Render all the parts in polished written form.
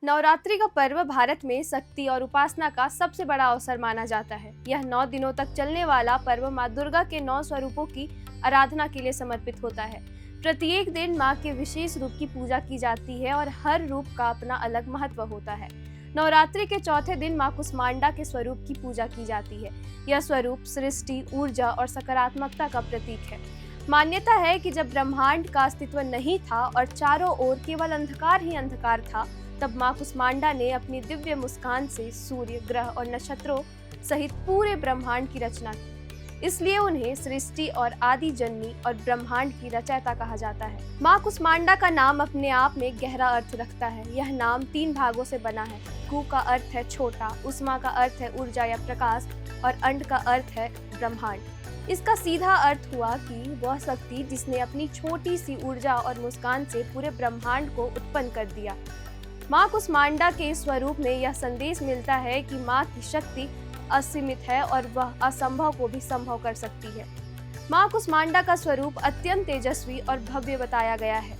नवरात्रि का पर्व भारत में शक्ति और उपासना का सबसे बड़ा अवसर माना जाता है। यह 9 दिनों तक चलने वाला पर्व माँ दुर्गा के 9 स्वरूपों की आराधना के लिए समर्पित होता है। प्रत्येक दिन माँ के विशेष रूप की पूजा की जाती है और हर रूप का अपना अलग महत्व होता है। नवरात्रि के चौथे दिन माँ कुष्मांडा के स्वरूप की पूजा की जाती है। यह स्वरूप सृष्टि, ऊर्जा और सकारात्मकता का प्रतीक है। मान्यता है कि जब ब्रह्मांड का अस्तित्व नहीं था और चारों ओर केवल अंधकार ही अंधकार था, तब माँ कुष्मांडा ने अपनी दिव्य मुस्कान से सूर्य, ग्रह और नक्षत्रों सहित पूरे ब्रह्मांड की रचना की। इसलिए उन्हें सृष्टि और आदि जननी और ब्रह्मांड की रचयिता कहा जाता है। माँ कुष्मांडा का नाम अपने आप में गहरा अर्थ रखता है। यह नाम 3 भागों से बना है। कु का अर्थ है छोटा, उष्मा का अर्थ है ऊर्जा या प्रकाश और अंड का अर्थ है ब्रह्मांड। इसका सीधा अर्थ हुआ कि वह शक्ति जिसने अपनी छोटी सी ऊर्जा और मुस्कान से पूरे ब्रह्मांड को उत्पन्न कर दिया। माँ कुष्मांडा के स्वरूप में यह संदेश मिलता है कि माँ की शक्ति असीमित है और वह असंभव को भी संभव कर सकती है। माँ कुष्मांडा का स्वरूप अत्यंत तेजस्वी और भव्य बताया गया है।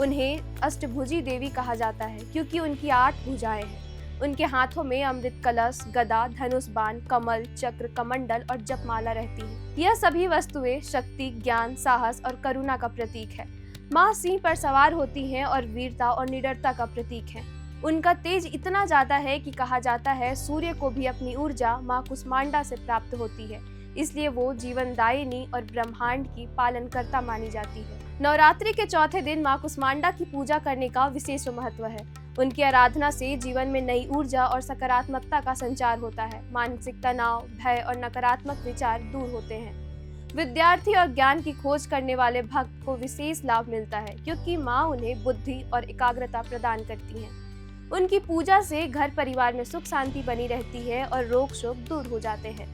उन्हें अष्टभुजी देवी कहा जाता है क्योंकि उनकी 8 भुजाएं हैं। उनके हाथों में अमृत कलश, गदा, धनुष बाण, कमल, चक्र, कमंडल और जपमाला रहती है। यह सभी वस्तुएं शक्ति, ज्ञान, साहस और करुणा का प्रतीक है। माँ सिंह पर सवार होती हैं और वीरता और निडरता का प्रतीक है। उनका तेज इतना ज्यादा है कि कहा जाता है सूर्य को भी अपनी ऊर्जा माँ कुष्मांडा से प्राप्त होती है। इसलिए वो जीवनदायिनी और ब्रह्मांड की पालनकर्ता मानी जाती है। नवरात्रि के चौथे दिन माँ कुष्मांडा की पूजा करने का विशेष महत्व है। उनकी आराधना से जीवन में नई ऊर्जा और सकारात्मकता का संचार होता है। मानसिक तनाव, भय और नकारात्मक विचार दूर होते हैं। विद्यार्थी और ज्ञान की खोज करने वाले भक्त को विशेष लाभ मिलता है क्योंकि माँ उन्हें बुद्धि और एकाग्रता प्रदान करती हैं। उनकी पूजा से घर परिवार में सुख शांति बनी रहती है और रोग शोक दूर हो जाते हैं।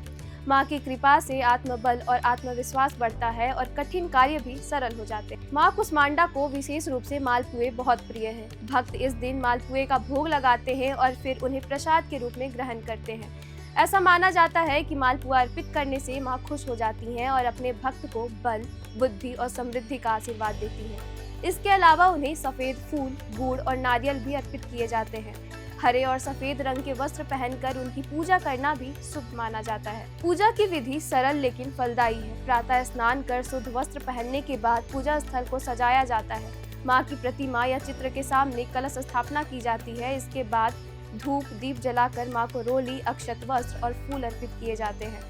माँ की कृपा से आत्मबल और आत्मविश्वास बढ़ता है और कठिन कार्य भी सरल हो जाते हैं। माँ कुष्मांडा को विशेष रूप से मालपुए बहुत प्रिय हैं। भक्त इस दिन मालपुए का भोग लगाते हैं और फिर उन्हें प्रसाद के रूप में ग्रहण करते हैं। ऐसा माना जाता है कि मालपुआ अर्पित करने से माँ खुश हो जाती हैं और अपने भक्त को बल, बुद्धि और समृद्धि का आशीर्वाद देती हैं। इसके अलावा उन्हें सफेद फूल, गुड़ और नारियल भी अर्पित किए जाते हैं। हरे और सफेद रंग के वस्त्र पहनकर उनकी पूजा करना भी शुभ माना जाता है। पूजा की विधि सरल लेकिन फलदायी है। प्रातः स्नान कर शुद्ध वस्त्र पहनने के बाद पूजा स्थल को सजाया जाता है। माँ की प्रतिमा या चित्र के सामने कलश स्थापना की जाती है। इसके बाद धूप दीप जलाकर माँ को रोली, अक्षत, वस्त्र और फूल अर्पित किए जाते हैं।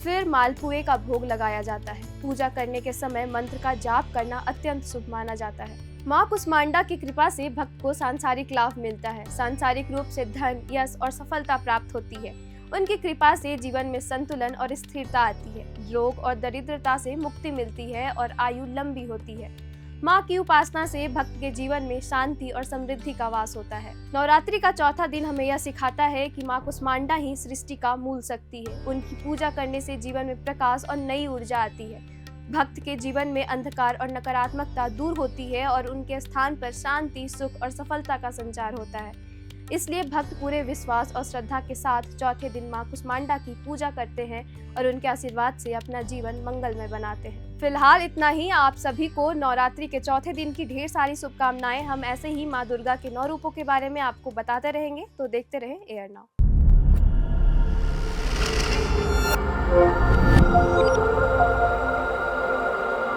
फिर मालपुए का भोग लगाया जाता है। पूजा करने के समय मंत्र का जाप करना अत्यंत शुभ माना जाता है। माँ कुष्मांडा की कृपा से भक्त को सांसारिक लाभ मिलता है। सांसारिक रूप से धन, यश और सफलता प्राप्त होती है। उनकी कृपा से जीवन में संतुलन और स्थिरता आती है। रोग और दरिद्रता से मुक्ति मिलती है और आयु लंबी होती है। माँ की उपासना से भक्त के जीवन में शांति और समृद्धि का वास होता है। नवरात्रि का चौथा दिन हमें यह सिखाता है कि माँ कुष्मांडा ही सृष्टि का मूल शक्ति है। उनकी पूजा करने से जीवन में प्रकाश और नई ऊर्जा आती है। भक्त के जीवन में अंधकार और नकारात्मकता दूर होती है और उनके स्थान पर शांति, सुख और सफलता का संचार होता है। इसलिए भक्त पूरे विश्वास और श्रद्धा के साथ चौथे दिन माँ कुष्मांडा की पूजा करते हैं और उनके आशीर्वाद से अपना जीवन मंगलमय बनाते हैं। फिलहाल इतना ही। आप सभी को नवरात्रि के चौथे दिन की ढेर सारी शुभकामनाएं। हम ऐसे ही माँ दुर्गा के 9 रूपों के बारे में आपको बताते रहेंगे, तो देखते रहें एयर नाउ।